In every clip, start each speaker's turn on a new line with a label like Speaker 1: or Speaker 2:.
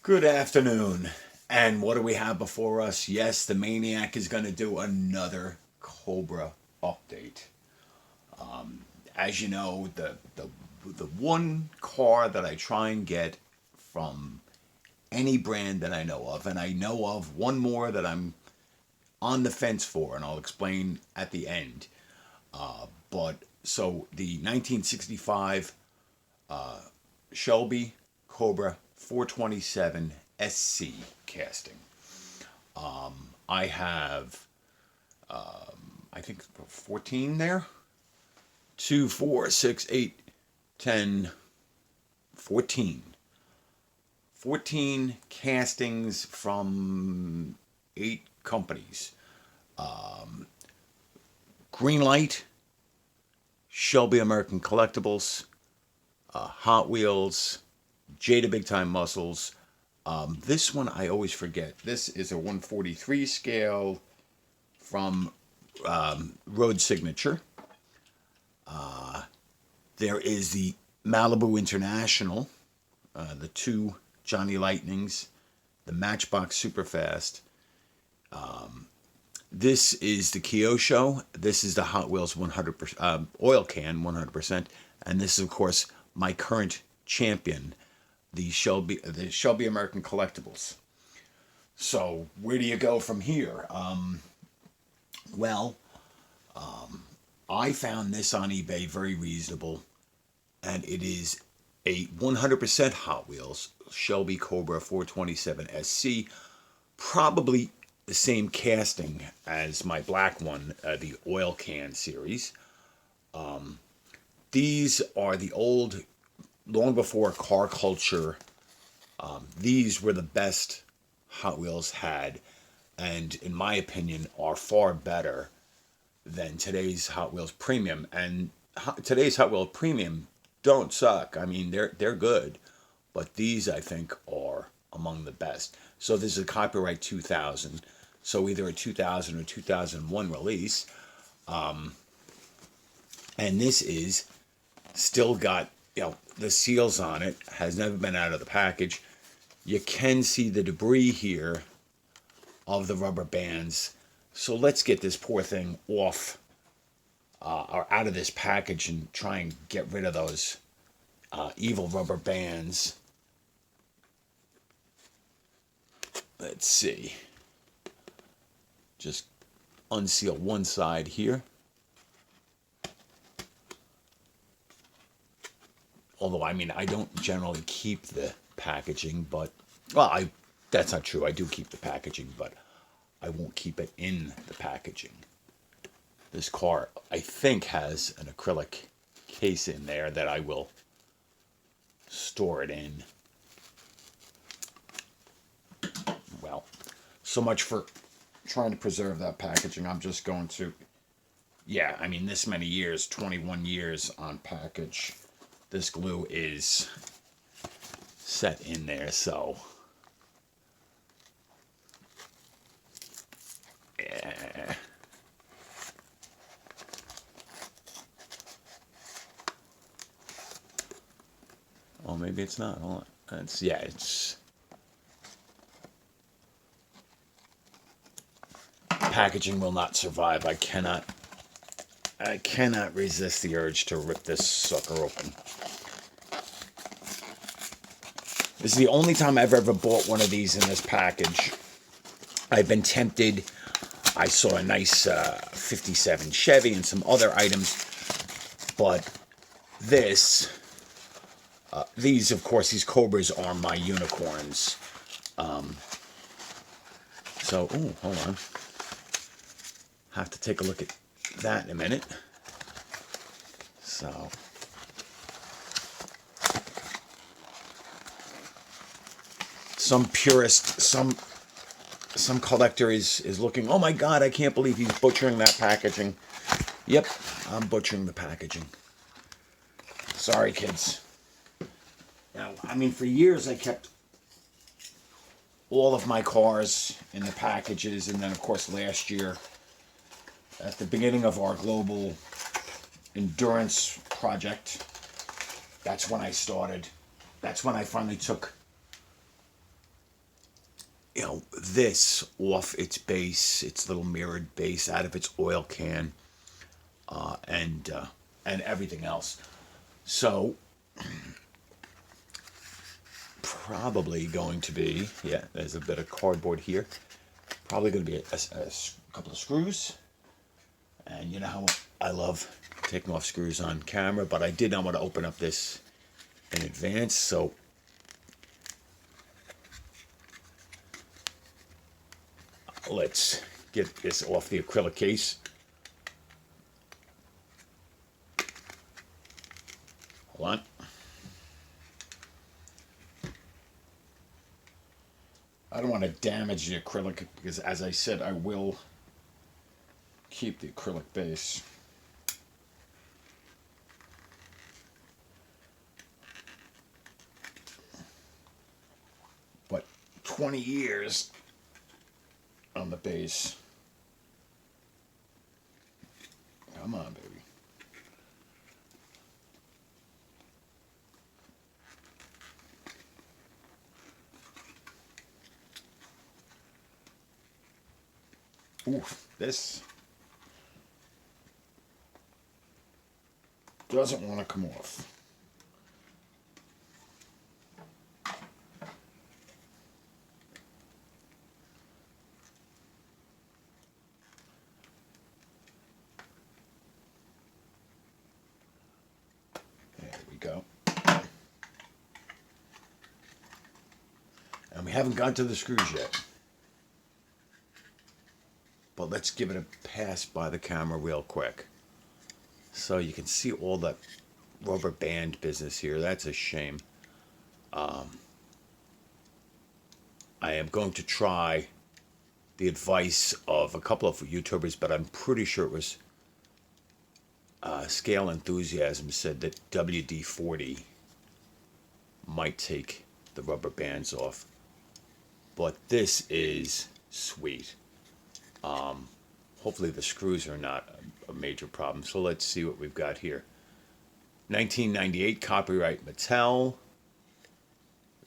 Speaker 1: Good afternoon. And what do we have before us? Yes, the Maniac is going to do another Cobra update. As you know, the one car that I try and get from any brand that I know of, and I know of one more that I'm on the fence for, and I'll explain at the end. But so the 1965 Shelby Cobra 427 SC casting. I have, I think, 14 there. 2, 4, 6, 8, 10, 14. 14 castings from 8 companies. Greenlight, Shelby American Collectibles, Hot Wheels, Jada Big Time Muscles. This one I always forget. This is a 143 scale from Road Signature. There is the Malibu International, the 2 Johnny Lightnings, the Matchbox Superfast. This is the Kyosho. This is the Hot Wheels 100% oil can 100%, and this is of course my current champion, the Shelby American Collectibles. So where do you go from here? Well, I found this on eBay very reasonable, and it is a 100% Hot Wheels Shelby Cobra 427 SC, probably the same casting as my black one, the oil can series. These are the old, long before car culture. These were the best Hot Wheels had, and in my opinion are far better than today's Hot Wheels Premium. And today's Hot Wheels Premium don't suck. I mean, they're good, but these I think are among the best. So this is a copyright 2000, so either a 2000 or 2001 release. And this is still got, the seals on it, has never been out of the package. You can see the debris here of the rubber bands. So let's get this poor thing off or out of this package and try and get rid of those evil rubber bands. Let's see. Just unseal one side here. Although, I mean, I don't generally keep the packaging, but, well, that's not true. I do keep the packaging, but I won't keep it in the packaging. This car, I think, has an acrylic case in there that I will store it in. Well, so much for trying to preserve that packaging. I'm just going to, yeah, I mean, this many years, 21 years on package. This glue is set in there, so yeah. Oh, maybe it's not. Hold on. It's packaging will not survive. I cannot resist the urge to rip this sucker open. This is the only time I've ever bought one of these in this package. I've been tempted. I saw a nice 57 Chevy and some other items, but these, of course, these Cobras are my unicorns. So, hold on. Have to take a look at that in a minute. So, some purist, some collector is looking, oh my God, I can't believe he's butchering that packaging. Yep, I'm butchering the packaging. Sorry, kids. Now, I mean, for years I kept all of my cars in the packages, and then, of course, last year, at the beginning of our global endurance project, that's when I started. That's when I finally took this off its base, its little mirrored base, out of its oil can, uh, and uh, and everything else. So probably going to be, yeah, there's a bit of cardboard here. Probably going to be a couple of screws. And you know how I love taking off screws on camera, but I did not want to open up this in advance, so let's get this off the acrylic case. Hold on. I don't want to damage the acrylic because, as I said, I will keep the acrylic base. But 20 years on the base. Come on, baby. Oof, this doesn't want to come off. There we go. And we haven't got to the screws yet. But let's give it a pass by the camera real quick. So you can see all that rubber band business here. That's a shame. I am going to try the advice of a couple of YouTubers, but I'm pretty sure it was Scale Enthusiasm said that WD-40 might take the rubber bands off. But this is sweet. Hopefully the screws are not a major problem. So let's see what we've got here. 1998, copyright Mattel.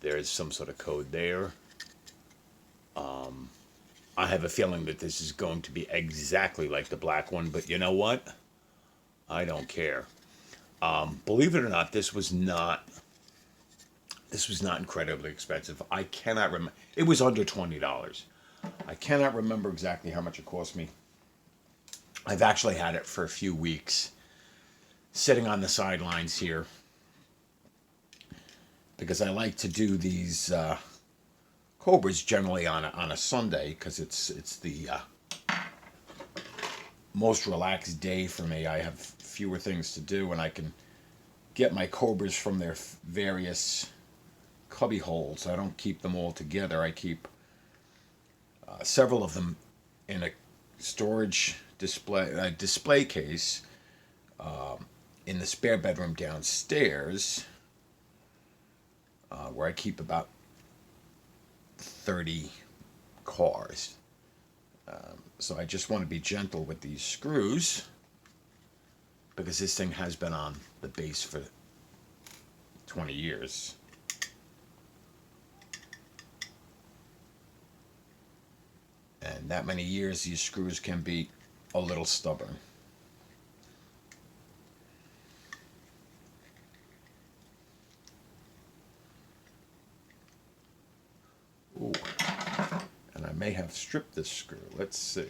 Speaker 1: There's some sort of code there. I have a feeling that this is going to be exactly like the black one, but you know what? I don't care. Believe it or not, this was not incredibly expensive. I cannot remember. It was under $20. I cannot remember exactly how much it cost me. I've actually had it for a few weeks, sitting on the sidelines here, because I like to do these Cobras generally on a Sunday, because it's the most relaxed day for me. I have fewer things to do, and I can get my Cobras from their various cubby holes. I don't keep them all together. I keep several of them in a storage display case in the spare bedroom downstairs, where I keep about 30 cars. So I just want to be gentle with these screws, because this thing has been on the base for 20 years. And that many years, these screws can be a little stubborn. Ooh. And I may have stripped this screw. Let's see.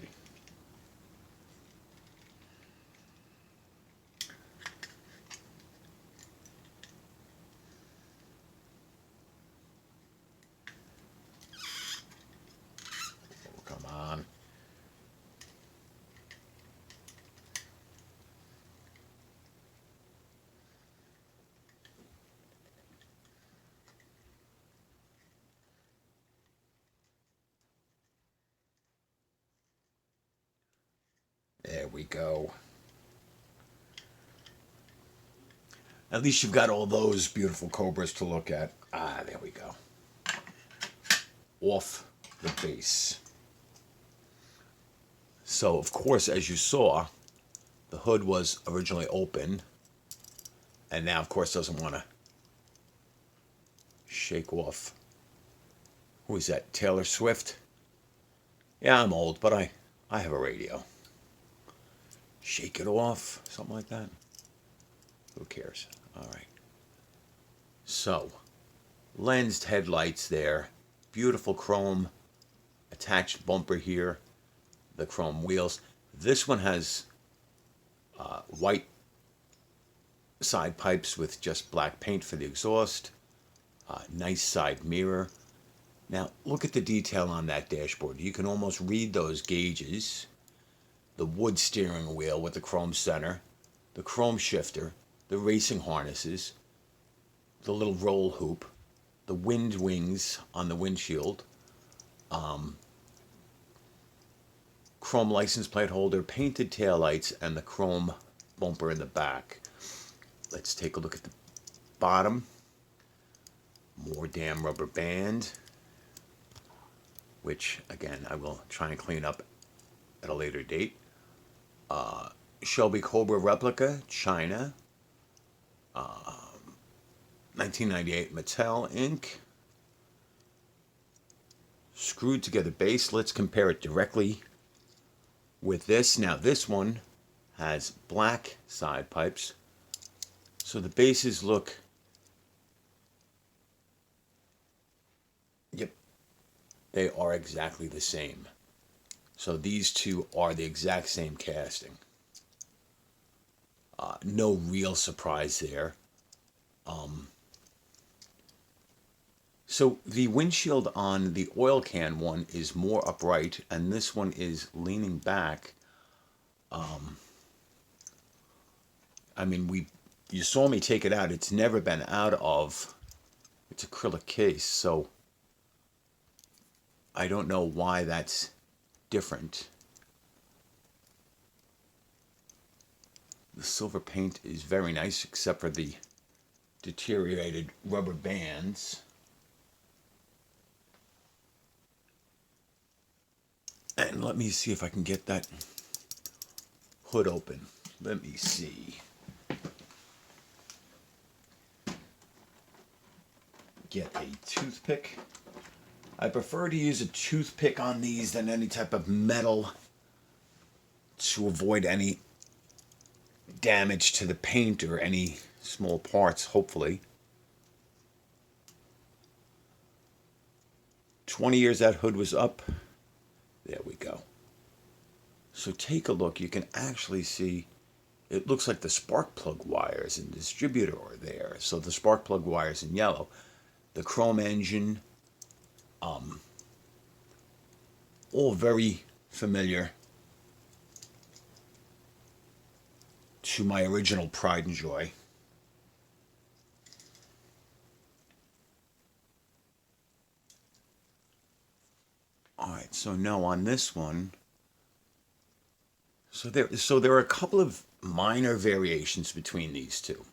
Speaker 1: Oh, come on. There we go. At least you've got all those beautiful Cobras to look at. Ah, there we go. Off the base. So, of course, as you saw, the hood was originally open, and now, of course, doesn't want to shake off. Who is that? Taylor Swift? Yeah, I'm old, but I have a radio. Shake it off, something like that. Who cares? All right. So, lensed headlights there. Beautiful chrome attached bumper here. The chrome wheels. This one has white side pipes with just black paint for the exhaust. Nice side mirror. Now, look at the detail on that dashboard. You can almost read those gauges. The wood steering wheel with the chrome center, the chrome shifter, the racing harnesses, the little roll hoop, the wind wings on the windshield, chrome license plate holder, painted taillights, and the chrome bumper in the back. Let's take a look at the bottom. More damn rubber band, which again I will try and clean up at a later date. Shelby Cobra replica, China, 1998 Mattel Inc. Screwed together base. Let's compare it directly with this. Now this one has black side pipes, so the bases look, yep, they are exactly the same. So these two are the exact same casting. No real surprise there. So the windshield on the oil can one is more upright, and this one is leaning back. I mean, you saw me take it out. It's never been out of its acrylic case, so I don't know why that's different. The silver paint is very nice, except for the deteriorated rubber bands. And let me see if I can get that hood open. Let me see. Get a toothpick. I prefer to use a toothpick on these than any type of metal to avoid any damage to the paint or any small parts, hopefully. 20 years that hood was up. There we go. So take a look. You can actually see, it looks like the spark plug wires in the distributor are there. So the spark plug wires in yellow. The chrome engine, all very familiar to my original pride and joy. Alright, so no, on this one, so there are a couple of minor variations between these two.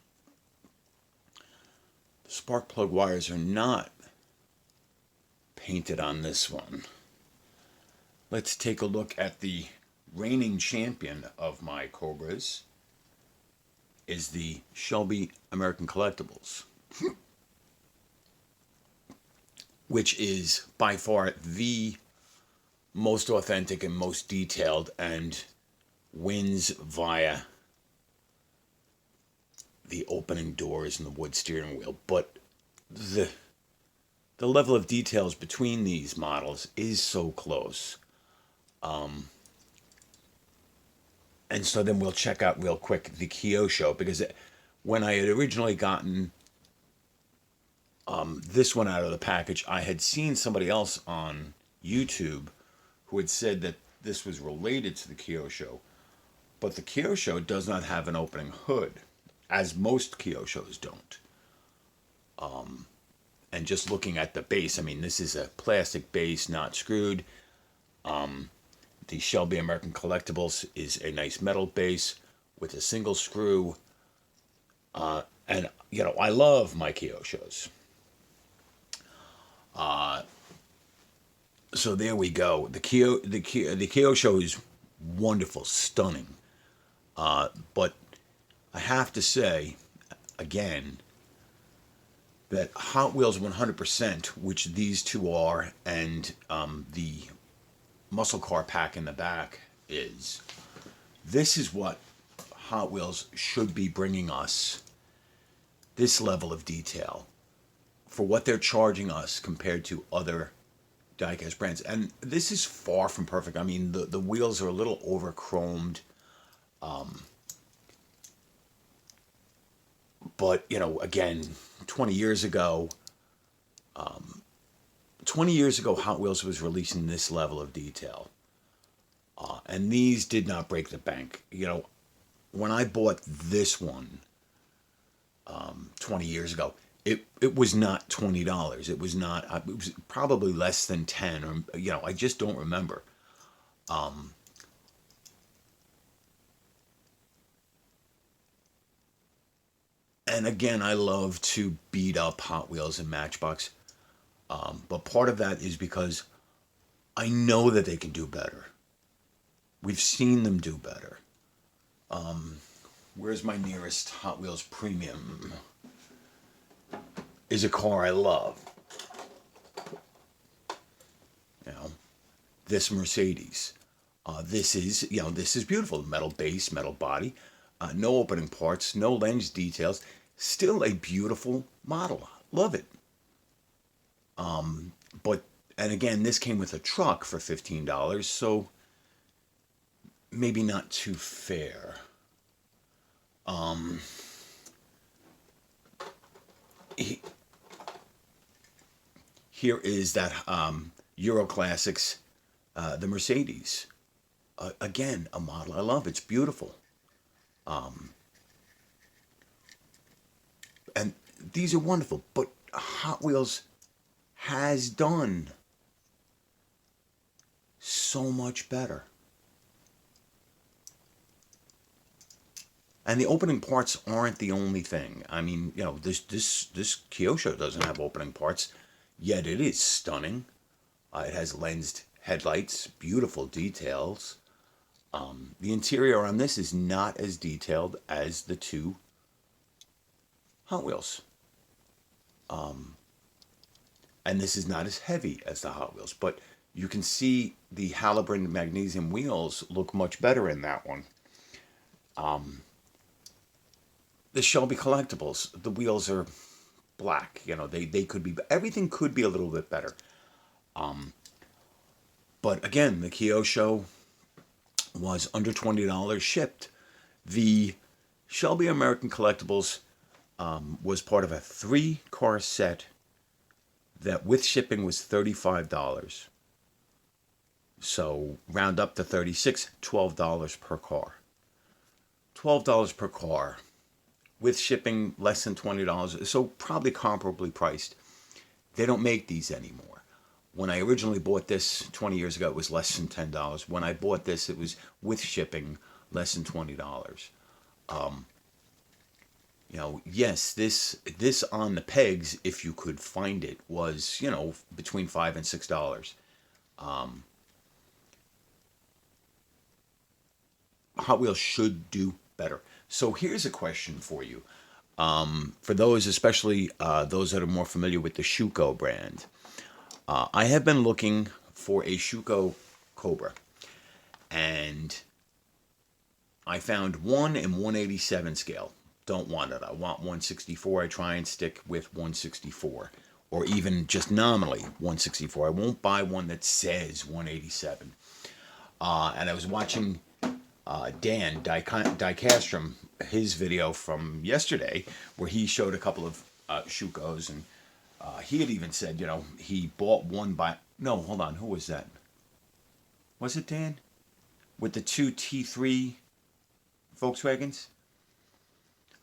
Speaker 1: The spark plug wires are not painted on this one. Let's take a look at the reigning champion of my Cobras, is the Shelby American Collectibles, which is by far the most authentic and most detailed, and wins via the opening doors and the wood steering wheel. But the level of details between these models is so close. And so then we'll check out real quick the Kyosho, because when I had originally gotten this one out of the package, I had seen somebody else on YouTube who had said that this was related to the Kyosho, but the Kyosho does not have an opening hood, as most Kyoshos don't. And just looking at the base, I mean, this is a plastic base, not screwed. The Shelby American Collectibles is a nice metal base with a single screw. And, you know, I love my Kyoshos. So there we go. The Kyosho is wonderful, stunning. But I have to say, again, that Hot Wheels 100%, which these two are, and the muscle car pack in the back is, this is what Hot Wheels should be bringing us, this level of detail for what they're charging us compared to other diecast brands. And this is far from perfect. I mean, the wheels are a little over chromed. But, you know, again, 20 years ago, 20 years ago, Hot Wheels was releasing this level of detail. And these did not break the bank. You know, when I bought this one 20 years ago, it was not $20. It was not, it was probably less than 10, or, you know, I just don't remember. And again, I love to beat up Hot Wheels and Matchbox. But part of that is because I know that they can do better. We've seen them do better. Where's my nearest Hot Wheels Premium? Is a car I love. You know, this Mercedes. This is, you know, this is beautiful. Metal base, metal body, no opening parts, no lens details. Still a beautiful model. Love it. But, and again, this came with a truck for $15, so maybe not too fair. Here is that Euro Classics, the Mercedes. Again, a model I love. It's beautiful. And these are wonderful, but Hot Wheels has done so much better. And the opening parts aren't the only thing. I mean, you know, this Kyosho doesn't have opening parts, yet it is stunning. It has lensed headlights, beautiful details. The interior on this is not as detailed as the two Hot Wheels. And this is not as heavy as the Hot Wheels, but you can see the Halibrin magnesium wheels look much better in that one. The Shelby Collectibles, the wheels are black. You know, they could be, everything could be a little bit better. But again, the Kyosho was under $20 shipped. The Shelby American Collectibles was part of a 3-car set that with shipping was $35. So round up to 36, $12 per car. $12 per car. With shipping less than $20, so probably comparably priced. They don't make these anymore. When I originally bought this 20 years ago, it was less than $10. When I bought this, it was with shipping less than $20. You know, yes, this on the pegs, if you could find it, was, you know, between $5 and $6. Hot Wheels should do better. So here's a question for you. For those, especially those that are more familiar with the Shuko brand. I have been looking for a Shuko Cobra. And I found one in 187 scale. Don't want it. I want 164. I try and stick with 164. Or even just nominally 164. I won't buy one that says 187. And I was watching Dan Dicastrom, his video from yesterday, where he showed a couple of Shukos, and he had even said, you know, he bought one by, no, hold on, who was that? Was it Dan? With the two T3 Volkswagens?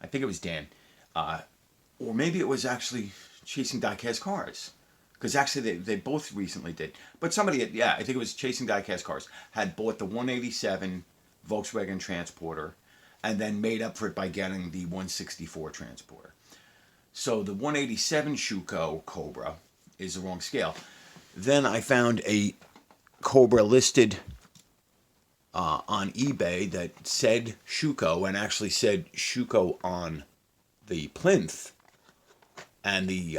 Speaker 1: I think it was Dan. Or maybe it was actually Chasing Diecast Cars. Because actually they both recently did. But somebody, I think it was Chasing Diecast Cars, had bought the 187 Volkswagen Transporter and then made up for it by getting the 164 Transporter. So the 187 Shuko Cobra is the wrong scale. Then I found a Cobra listed on eBay that said Shuko and actually said Shuko on the plinth. and the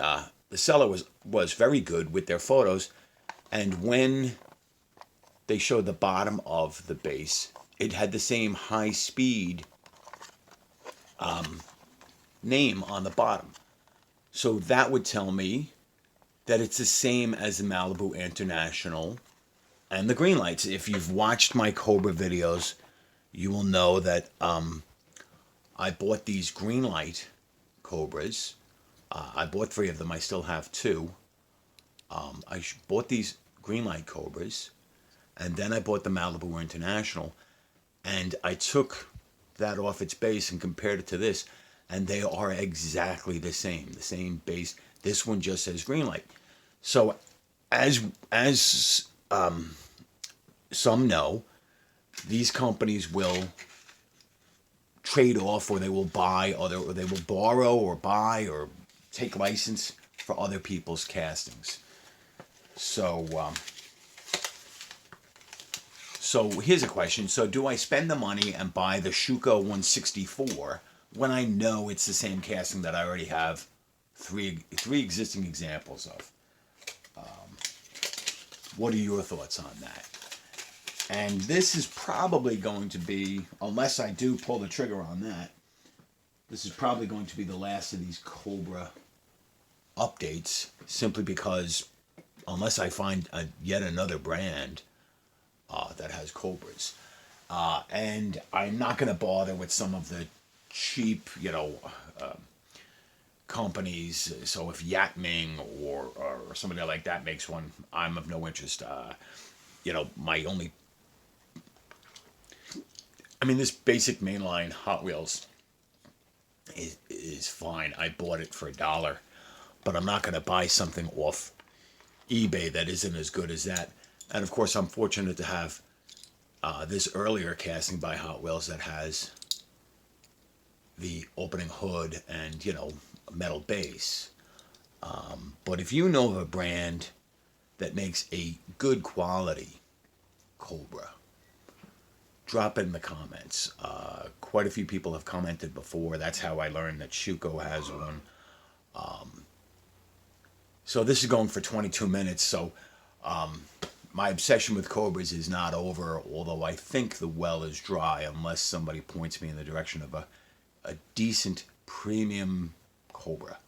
Speaker 1: seller was very good with their photos. And when they showed the bottom of the base, it had the same high speed name on the bottom. So that would tell me that it's the same as the Malibu International and the green lights. If you've watched my Cobra videos, you will know that I bought these green light Cobras. I bought 3 of them. I still have 2. I bought these green light Cobras, and then I bought the Malibu International, and I took that off its base and compared it to this, and they are exactly the same base. This one just says green light. So, as some know, these companies will trade off, or they will buy, or they will borrow, or buy, or take license for other people's castings. So, so here's a question. So do I spend the money and buy the Shuko 164 when I know it's the same casting that I already have three existing examples of? What are your thoughts on that? And this is probably going to be, unless I do pull the trigger on that, this is probably going to be the last of these Cobra updates, simply because unless I find yet another brand that has Cobras. And I'm not going to bother with some of the cheap, companies. So if Yatming or somebody like that makes one, I'm of no interest. My only... this basic mainline Hot Wheels is fine. I bought it for $1, but I'm not going to buy something off eBay that isn't as good as that. And of course, I'm fortunate to have this earlier casting by Hot Wheels that has the opening hood and, metal base. But if you know of a brand that makes a good quality Cobra, drop it in the comments. Quite a few people have commented before. That's how I learned that Shuko has one. So this is going for 22 minutes. So my obsession with Cobras is not over, although I think the well is dry, unless somebody points me in the direction of a decent premium Cobra.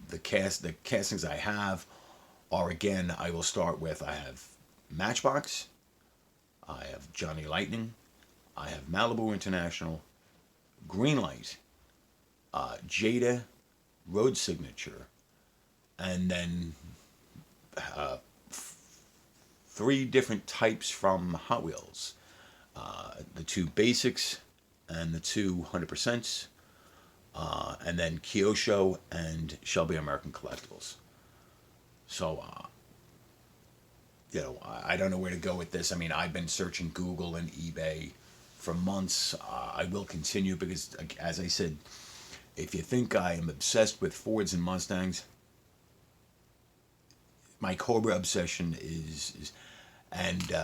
Speaker 1: The castings I have are, again, I will start with, I have Matchbox, I have Johnny Lightning, I have Malibu International, Greenlight, Jada, Road Signature, and then 3 different types from Hot Wheels. The 2 basics and the 2 100%, and then Kyosho and Shelby American Collectibles. So, I don't know where to go with this. I've been searching Google and eBay for months. I will continue because, as I said, if you think I am obsessed with Fords and Mustangs, my Cobra obsession is and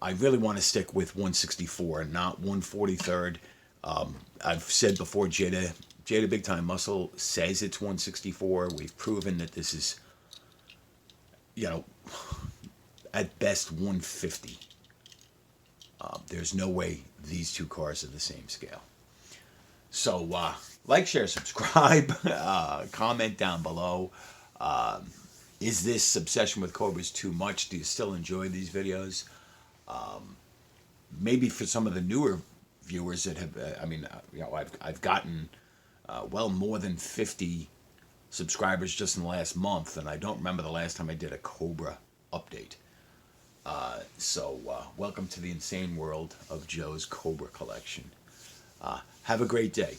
Speaker 1: I really want to stick with 164, not 143rd. I've said before, Jada Big Time Muscle says it's 164. We've proven that this is, at best 150. There's no way these 2 cars are the same scale. So, like, share, subscribe, comment down below. Is this obsession with Cobras too much? Do you still enjoy these videos? Maybe for some of the newer viewers that have, I've gotten well more than 50 subscribers just in the last month, and I don't remember the last time I did a Cobra update. So welcome to the insane world of Joe's Cobra collection. Have a great day.